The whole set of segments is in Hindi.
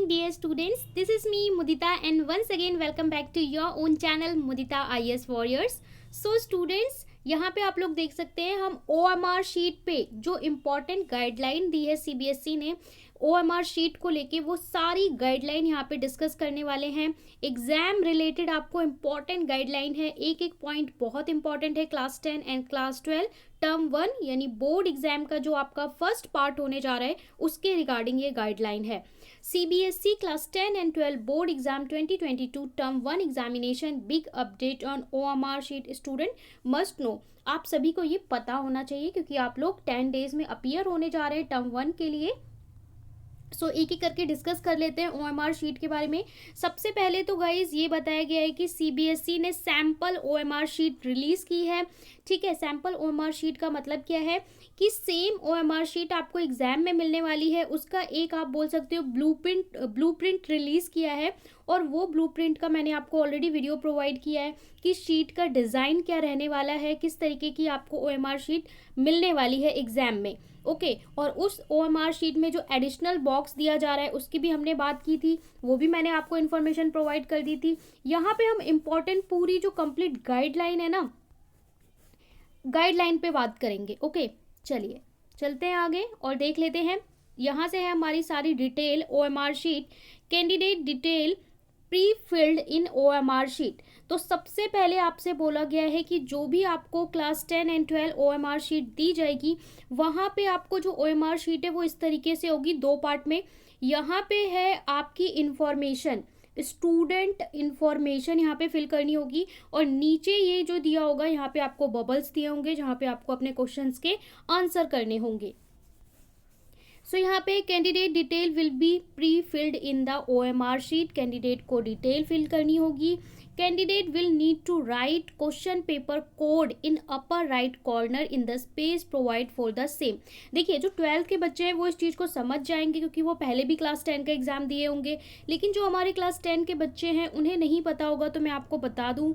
morning dear students, this is me Mudita and once again welcome back to your own channel Mudita IAS Warriors. So students, यहाँ पे आप लोग देख सकते हैं हम OMR शीट पे जो इम्पोर्टेंट गाइडलाइन दी है CBSE ने OMR शीट को लेके वो सारी गाइडलाइन यहाँ पे डिस्कस करने वाले हैं। एग्जाम रिलेटेड आपको इम्पॉर्टेंट गाइडलाइन है, एक एक पॉइंट बहुत इंपॉर्टेंट है। क्लास 10 एंड क्लास 12 टर्म 1 यानी बोर्ड एग्जाम का जो आपका फर्स्ट पार्ट होने जा रहा है उसके रिगार्डिंग ये गाइडलाइन है। CBSE class 10 and 12 board exam 2022 term 1 examination big update on OMR sheet student must know. आप सभी को ये पता होना चाहिए क्योंकि आप लोग 10 डेज में अपीयर होने जा रहे हैं टर्म 1 के लिए। सो एक एक करके डिस्कस कर लेते हैं OMR शीट के बारे में। सबसे पहले तो गाइज ये बताया गया है कि CBSE ने सैम्पल OMR शीट रिलीज की है। ठीक है, सैम्पल OMR शीट का मतलब क्या है कि सेम OMR शीट आपको एग्जाम में मिलने वाली है, उसका एक आप बोल सकते हो ब्लूप्रिंट रिलीज किया है। और वो ब्लूप्रिंट का मैंने आपको ऑलरेडी वीडियो प्रोवाइड किया है कि शीट का डिज़ाइन क्या रहने वाला है, किस तरीके की आपको OMR शीट मिलने वाली है एग्जाम में। ओके और उस OMR शीट में जो एडिशनल बॉक्स दिया जा रहा है उसकी भी हमने बात की थी, वो भी मैंने आपको इन्फॉर्मेशन प्रोवाइड कर दी थी। यहाँ पे हम इम्पॉर्टेंट पूरी जो कंप्लीट गाइडलाइन है ना, गाइडलाइन पे बात करेंगे। ओके चलिए चलते हैं आगे और देख लेते हैं। यहाँ से है हमारी सारी detail OMR sheet, candidate detail pre filled इन OMR शीट। तो सबसे पहले आपसे बोला गया है कि जो भी आपको क्लास 10 एंड 12 OMR शीट दी जाएगी वहाँ पे आपको जो OMR शीट है वो इस तरीके से होगी, दो पार्ट में। यहाँ पे है आपकी इंफॉर्मेशन, स्टूडेंट इंफॉर्मेशन यहाँ पे फिल करनी होगी और नीचे ये जो दिया होगा यहाँ पे आपको बबल्स दिए होंगे जहाँ पे आपको अपने क्वेश्चंस के आंसर करने होंगे। सो यहाँ पे candidate detail will be pre filled in the OMR sheet. Candidate को डिटेल फिल करनी होगी। Candidate will need to write question paper code in upper right corner in the space provide for the same. देखिए जो 12th के बच्चे हैं वो इस चीज़ को समझ जाएंगे क्योंकि वो पहले भी क्लास 10 का एग्जाम दिए होंगे, लेकिन जो हमारे क्लास 10 के बच्चे हैं उन्हें नहीं पता होगा। तो मैं आपको बता दूं,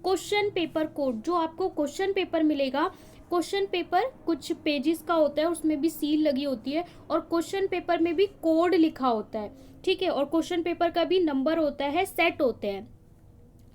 क्वेश्चन पेपर कोड जो आपको क्वेश्चन पेपर मिलेगा, क्वेश्चन पेपर कुछ पेजेस का होता है, उसमें भी सील लगी होती है और क्वेश्चन पेपर में भी कोड लिखा होता है। ठीक है, और क्वेश्चन पेपर का भी नंबर होता है, सेट होते हैं।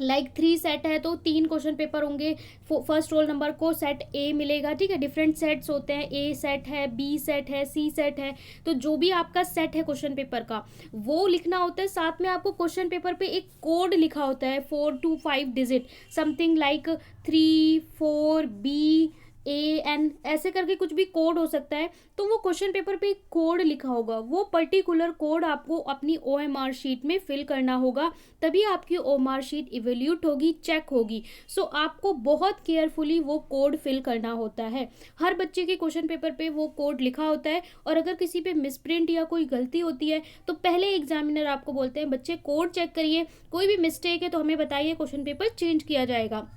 लाइक 3 सेट है तो 3 क्वेश्चन पेपर होंगे, फर्स्ट रोल नंबर को सेट A मिलेगा। ठीक है, डिफरेंट सेट्स होते हैं, A सेट है, B सेट है, C सेट है। तो जो भी आपका सेट है क्वेश्चन पेपर का वो लिखना होता है। साथ में आपको क्वेश्चन पेपर पे एक कोड लिखा होता है 4 to 5 digit, something like 3 4 B AN ऐसे करके कुछ भी कोड हो सकता है। तो वो क्वेश्चन पेपर पे एक कोड लिखा होगा, वो पर्टिकुलर कोड आपको अपनी OMR शीट में फिल करना होगा, तभी आपकी OMR शीट इवेल्यूट होगी, चेक होगी। सो आपको बहुत केयरफुली वो कोड फिल करना होता है। हर बच्चे के क्वेश्चन पेपर पे वो कोड लिखा होता है और अगर किसी पे मिसप्रिंट या कोई गलती होती है तो पहले एग्जामिनर आपको बोलते हैं बच्चे कोड चेक करिए, कोई भी मिस्टेक है तो हमें बताइए, क्वेश्चन पेपर चेंज किया जाएगा।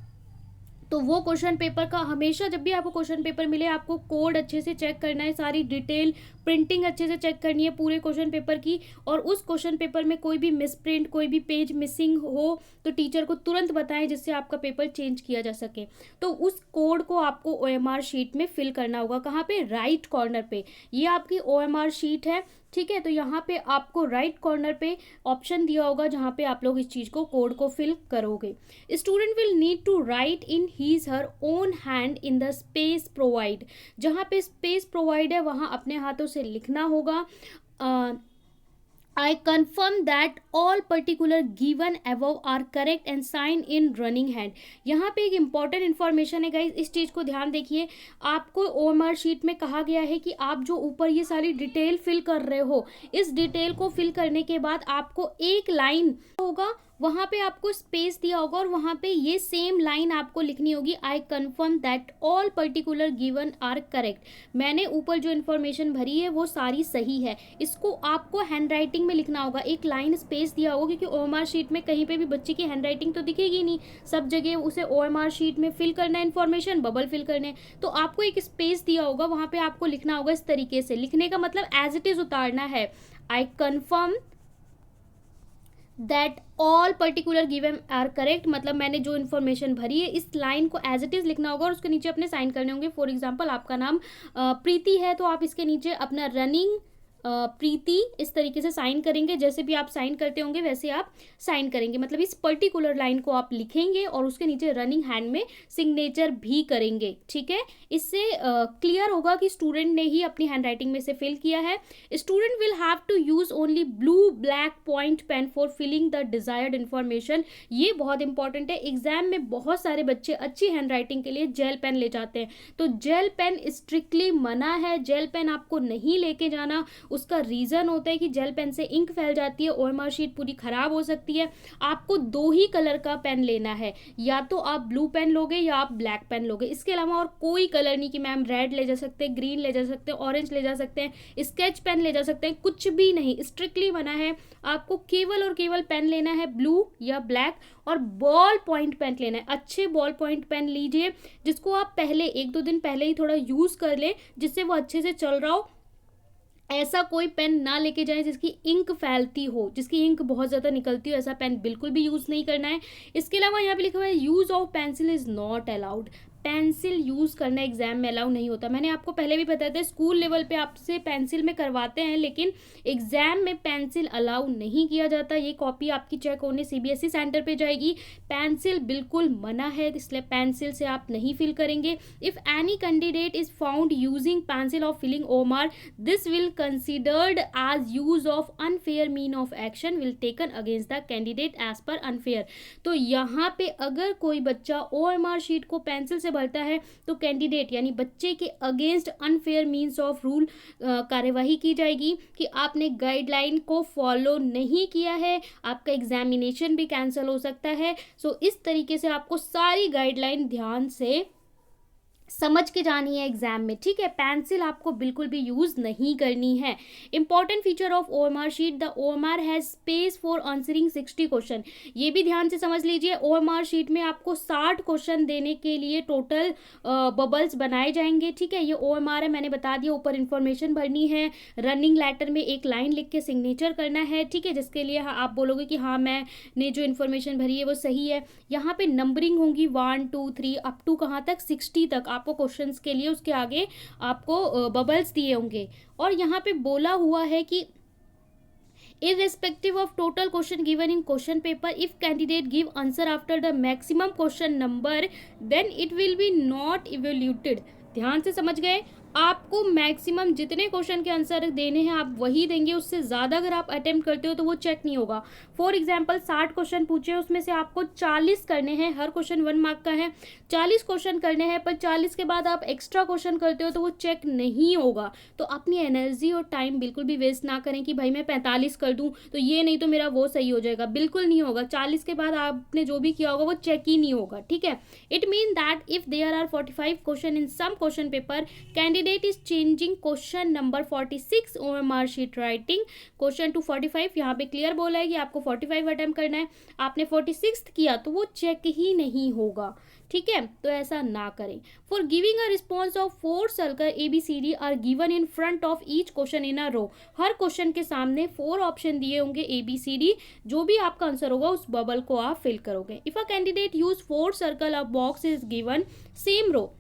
तो वो क्वेश्चन पेपर का हमेशा जब भी आपको क्वेश्चन पेपर मिले आपको कोड अच्छे से चेक करना है, सारी डिटेल प्रिंटिंग अच्छे से चेक करनी है पूरे क्वेश्चन पेपर की। और उस क्वेश्चन पेपर में कोई भी मिसप्रिंट, कोई भी पेज मिसिंग हो तो टीचर को तुरंत बताएं जिससे आपका पेपर चेंज किया जा सके। तो उस कोड को आपको OMR शीट में फिल करना होगा। कहाँ पे? राइट कॉर्नर पे। ये आपकी OMR शीट है। ठीक है, तो यहाँ पे आपको राइट कॉर्नर पे ऑप्शन दिया होगा जहाँ पे आप लोग इस चीज़ को कोड को फिल करोगे। Student will need to write in his her own hand in the space provide. जहाँ पे स्पेस प्रोवाइड है वहाँ अपने हाथों से लिखना होगा। I confirm that all particular given above are correct and sign in running hand। यहाँ पे एक इम्पॉर्टेंट इन्फॉर्मेशन है गाइज, इस चीज़ को ध्यान देखिए। आपको OMR शीट में कहा गया है कि आप जो ऊपर ये सारी डिटेल फिल कर रहे हो, इस डिटेल को फिल करने के बाद आपको एक लाइन होगा, वहाँ पे आपको स्पेस दिया होगा और वहाँ पे ये सेम लाइन आपको लिखनी होगी, I confirm that all particular given are correct. मैंने ऊपर जो इन्फॉर्मेशन भरी है वो सारी सही है। इसको आपको हैंड राइटिंग में लिखना होगा, एक लाइन स्पेस दिया होगा क्योंकि OMR शीट में कहीं पे भी बच्चे की हैंड राइटिंग तो दिखेगी नहीं, सब जगह उसे OMR शीट में फिल करना है, इन्फॉर्मेशन बबल फिल करने। तो आपको एक स्पेस दिया होगा, वहाँ पे आपको लिखना होगा इस तरीके से। लिखने का मतलब एज इट इज उतारना है, I confirm that all particular given are correct. मतलब मैंने जो इन्फॉर्मेशन भरी है इस लाइन को एज इट इज लिखना होगा और उसके नीचे अपने साइन करने होंगे। फॉर एग्जाम्पल आपका नाम प्रीति है तो आप इसके नीचे अपना रनिंग प्रीति इस तरीके से साइन करेंगे, जैसे भी आप साइन करते होंगे वैसे आप साइन करेंगे, मतलब इस पर्टिकुलर लाइन को आप लिखेंगे और उसके नीचे रनिंग हैंड में सिग्नेचर भी करेंगे। ठीक है, इससे क्लियर होगा कि स्टूडेंट ने ही अपनी हैंडराइटिंग में से फिल किया है। Student will have to use only blue black point pen for filling the desired information. ये बहुत इंपॉर्टेंट है, एग्जाम में बहुत सारे बच्चे अच्छी हैंडराइटिंग के लिए जेल पेन ले जाते हैं, तो जेल पेन स्ट्रिक्टली मना है, जेल पेन आपको नहीं लेके जाना। उसका रीजन होता है कि जेल पेन से इंक फैल जाती है, ओएमआर शीट पूरी खराब हो सकती है। आपको दो ही कलर का पेन लेना है, या तो आप ब्लू पेन लोगे या आप ब्लैक पेन लोगे, इसके अलावा और कोई कलर नहीं कि मैम रेड ले जा सकते हैं, ग्रीन ले जा सकते हैं, ऑरेंज ले जा सकते हैं, स्केच पेन ले जा सकते हैं, कुछ भी नहीं, स्ट्रिक्टली मना है। आपको केवल और केवल पेन लेना है ब्लू या ब्लैक, और बॉल पॉइंट पेन लेना है। अच्छे बॉल पॉइंट पेन लीजिए जिसको आप पहले 1-2 दिन पहले ही थोड़ा यूज कर लें, जिससे वो अच्छे से चल रहा हो। ऐसा कोई पेन ना लेके जाएं जिसकी इंक फैलती हो, जिसकी इंक बहुत ज़्यादा निकलती हो, ऐसा पेन बिल्कुल भी यूज़ नहीं करना है। इसके अलावा यहाँ पे लिखा हुआ है use of pencil is not allowed. Pencil use करना एग्जाम में अलाउ नहीं होता। मैंने आपको पहले भी बताया था, स्कूल लेवल पे आपसे पेंसिल में करवाते हैं, लेकिन एग्जाम में पेंसिल अलाउ नहीं किया जाता। ये कॉपी आपकी चेक होने सीबीएसई सेंटर पे जाएगी। पेंसिल बिल्कुल मना है, इसलिए पेंसिल से आप नहीं फिल करेंगे। If any candidate is found using pencil of filling OMR, this will considered as use of unfair mean of action will taken against the candidate as per unfair. तो यहाँ पे अगर कोई बच्चा ओएमआर शीट को पेंसिल से भरता है तो कैंडिडेट यानी बच्चे के against unfair means of rule कार्यवाही की जाएगी कि आपने गाइडलाइन को फॉलो नहीं किया है, आपका एग्जामिनेशन भी कैंसिल हो सकता है। सो इस तरीके से आपको सारी गाइडलाइन ध्यान से समझ के जानी है एग्जाम में। ठीक है, पेंसिल आपको बिल्कुल भी यूज नहीं करनी है। Important feature of OMR sheet, the OMR has space for answering 60 question. ये भी ध्यान से समझ लीजिए, ओएमआर शीट में आपको 60 क्वेश्चन देने के लिए टोटल बबल्स बनाए जाएंगे। ठीक है, ये ओएमआर है, मैंने बता दिया, ऊपर इंफॉर्मेशन भरनी है, रनिंग लेटर में एक लाइन लिख के सिग्नेचर करना है। ठीक है, जिसके लिए आप बोलोगे कि हाँ मैंने जो इन्फॉर्मेशन भरी है वो सही है। यहाँ पे नंबरिंग होंगी 1 2 3 अप टू कहाँ तक, 60 तक आपको क्वेश्चंस के लिए उसके आगे आपको बबल्स दिए होंगे। और यहाँ पे बोला हुआ है कि irrespective of total question given in question paper, if candidate give answer after the maximum question number, then it will be not evaluated। ध्यान से समझ गए, आपको मैक्सिमम जितने क्वेश्चन के आंसर देने हैं आप वही देंगे, उससे ज़्यादा अगर आप अटेम्प्ट करते हो तो वो चेक नहीं होगा। फॉर एग्जांपल 60 क्वेश्चन पूछे, उसमें से आपको 40 करने हैं, हर क्वेश्चन 1 मार्क का है, 40 क्वेश्चन करने हैं, पर 40 के बाद आप एक्स्ट्रा क्वेश्चन करते हो तो वो चेक नहीं होगा। तो अपनी एनर्जी और टाइम बिल्कुल भी वेस्ट ना करें कि भाई मैं 45 कर दूँ तो ये नहीं तो मेरा वो सही हो जाएगा, बिल्कुल नहीं होगा। 40 के बाद आपने जो भी किया होगा वो चेक ही नहीं होगा। ठीक है, it mean that if there are 45 question in some question paper, candidate is changing question number 46 OMR sheet writing question to 45। यहाँ पे क्लियर बोला है कि आपको 45 अटेम्प्ट करना है, आपने 46 किया तो वो चेक ही नहीं होगा। ठीक है, तो ऐसा ना करें। For giving a response of 4 circle ABCD are given in front of each question in a row. हर क्वेश्चन के सामने 4 ऑप्शन दिए होंगे ABCD, जो भी आपका आंसर होगा उस बबल को आप फिल करोगे। If a candidate use 4 circle, a box is given same row.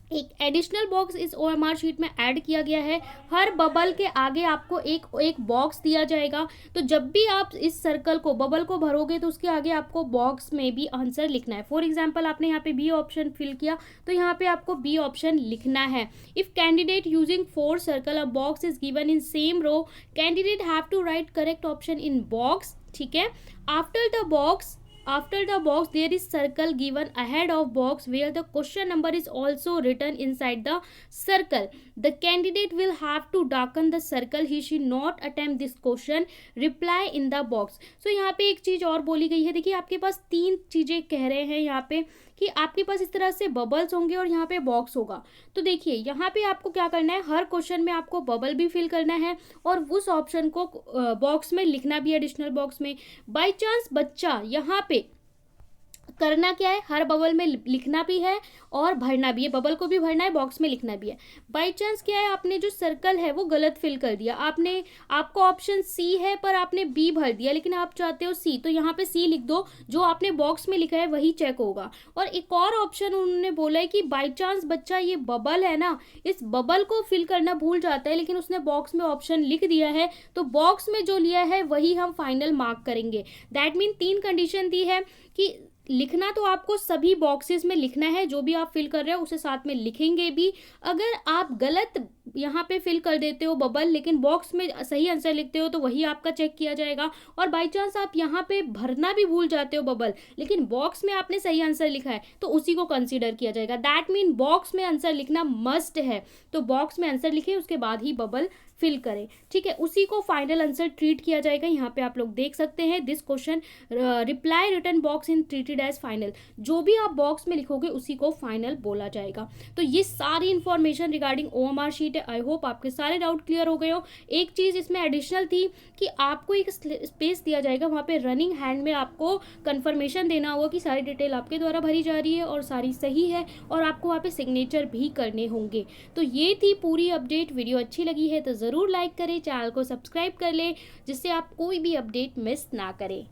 एक एडिशनल बॉक्स इस ओएमआर शीट में ऐड किया गया है, हर बबल के आगे आपको एक बॉक्स दिया जाएगा। तो जब भी आप इस सर्कल को बबल को भरोगे तो उसके आगे आपको बॉक्स में भी आंसर लिखना है। फॉर एग्जांपल आपने यहाँ पे बी ऑप्शन फिल किया तो यहाँ पे आपको बी ऑप्शन लिखना है। If candidate using 4 circle, a box is given in same row, candidate have to write correct option in box. ठीक है, after the box there is circle given ahead of box where the question number is also written inside the circle. The candidate will have to darken the circle. He should not attempt this question. Reply in the box. So यहाँ पे एक चीज और बोली गई है, देखिए आपके पास 3 चीजें कह रहे हैं यहाँ पे कि आपके पास इस तरह से बबल्स होंगे और यहाँ पे बॉक्स होगा। तो देखिए यहाँ पे आपको क्या करना है, हर क्वेश्चन में आपको बबल भी फिल करना है और उस ऑप्शन को बॉक्स में लिखना भी है, एडिशनल बॉक्स में। बाय चांस बच्चा यहाँ पे करना क्या है, हर बबल में लिखना भी है और भरना भी है, बबल को भी भरना है, बॉक्स में लिखना भी है। बाई चांस क्या है, आपने जो सर्कल है वो गलत फिल कर दिया, आपको ऑप्शन सी है पर आपने बी भर दिया, लेकिन आप चाहते हो सी, तो यहाँ पे सी लिख दो, जो आपने बॉक्स में लिखा है वही चेक होगा। और एक और ऑप्शन उन्होंने बोला है कि बाई चांस बच्चा ये बबल है ना, इस बबल को फिल करना भूल जाता है, लेकिन उसने बॉक्स में ऑप्शन लिख दिया है, तो बॉक्स में जो लिया है वही हम फाइनल मार्क करेंगे। दैट मीन 3 कंडीशन दी है कि लिखना तो आपको सभी बॉक्सेस में लिखना है, जो भी आप फिल कर रहे हो उसे साथ में लिखेंगे भी। अगर आप गलत यहाँ पे फिल कर देते हो बबल, लेकिन बॉक्स में सही आंसर लिखते हो, तो वही आपका चेक किया जाएगा। और बाई चांस आप यहाँ पे भरना भी भूल जाते हो बबल, लेकिन बॉक्स में आपने सही आंसर लिखा है, तो उसी को कंसीडर किया जाएगा। दैट मीन बॉक्स में आंसर लिखना मस्ट है, तो बॉक्स में आंसर लिखें, उसके बाद ही बबल फिल करें, ठीक है, उसी को फाइनल आंसर ट्रीट किया जाएगा। यहाँ पे आप लोग देख सकते हैं, this question reply return box in treated as final, जो भी आप बॉक्स में लिखोगे उसी को फाइनल बोला जाएगा। तो ये सारी इंफॉर्मेशन रिगार्डिंग ओएमआर शीट है। आई होप आपके सारे डाउट क्लियर हो गए हो। एक चीज़ इसमें एडिशनल थी कि आपको एक स्पेस दिया जाएगा, वहाँ पे रनिंग हैंड में आपको कंफर्मेशन देना होगा कि सारी डिटेल आपके द्वारा भरी जा रही है और सारी सही है, और आपको वहाँ पे सिग्नेचर भी करने होंगे। तो ये थी पूरी अपडेट। वीडियो अच्छी लगी है तो ज़रूर लाइक करें, चैनल को सब्सक्राइब कर लें, जिससे आप कोई भी अपडेट मिस ना करें।